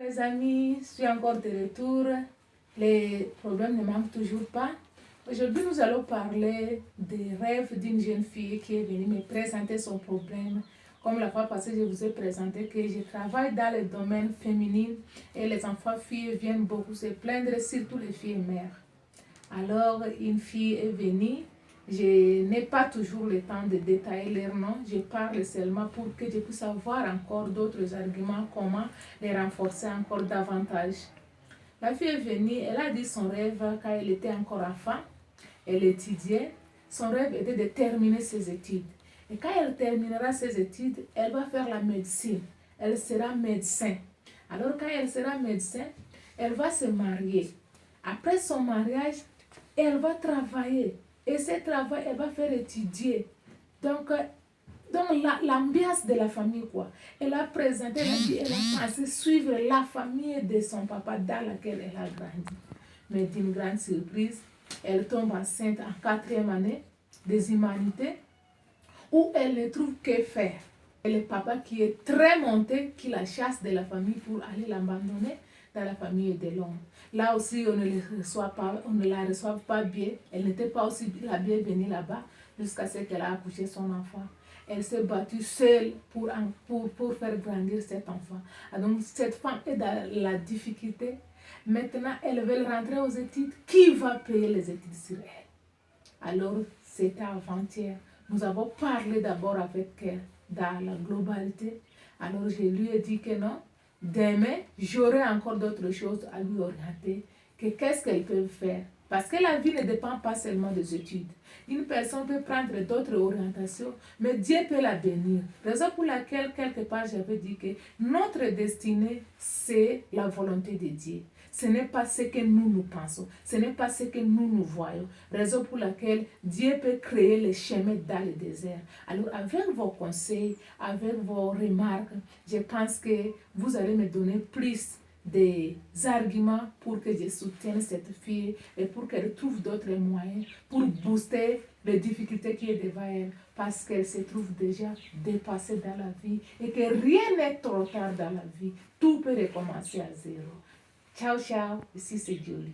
Les amis, je suis encore de retour. Les problèmes ne manquent toujours pas. Aujourd'hui, nous allons parler des rêves d'une jeune fille qui est venue me présenter son problème. Comme la fois passée, je vous ai présenté que je travaille dans le domaine féminin et les enfants filles viennent beaucoup se plaindre, surtout les filles mères. Alors, une fille est venue. Je n'ai pas toujours le temps de détailler leurs noms. Je parle seulement pour que je puisse avoir encore d'autres arguments, comment les renforcer encore davantage. La fille est venue, elle a dit son rêve quand elle était encore enfant. Elle étudiait. Son rêve était de terminer ses études. Et quand elle terminera ses études, elle va faire la médecine. Elle sera médecin. Alors quand elle sera médecin, elle va se marier. Après son mariage, elle va travailler. Et ce travail, elle va faire étudier. Donc l'ambiance de la famille, quoi. Elle a présenté, elle a pensé suivre la famille de son papa dans laquelle elle a grandi. Mais d'une grande surprise, elle tombe enceinte en 4e année des humanités où elle ne trouve que faire. Et le papa qui est très monté, qui la chasse de la famille pour aller l'abandonner dans la famille de l'homme. Là aussi, on ne la reçoit pas bien. Elle n'était pas aussi la bienvenue là-bas jusqu'à ce qu'elle a accouché son enfant. Elle s'est battue seule pour faire grandir cet enfant. Donc, cette femme est dans la difficulté. Maintenant, elle veut rentrer aux études. Qui va payer les études sur elle? Alors, c'était avant-hier. Nous avons parlé d'abord avec elle dans la globalité. Alors, je lui ai dit que non. Demain, j'aurai encore d'autres choses à lui orienter. Qu'est-ce qu'elle peut faire? Parce que la vie ne dépend pas seulement des études. Une personne peut prendre d'autres orientations, mais Dieu peut la bénir. Raison pour laquelle, quelque part, j'avais dit que notre destinée, c'est la volonté de Dieu. Ce n'est pas ce que nous pensons. Ce n'est pas ce que nous voyons. Raison pour laquelle Dieu peut créer les chemins dans le désert. Alors, avec vos conseils, avec vos remarques, je pense que vous allez me donner plus des arguments pour que je soutienne cette fille et pour qu'elle trouve d'autres moyens pour booster les difficultés qui est devant elle parce qu'elle se trouve déjà dépassée dans la vie et que rien n'est trop tard dans la vie. Tout peut recommencer à zéro. Ciao, ciao. Ici, c'est Julie.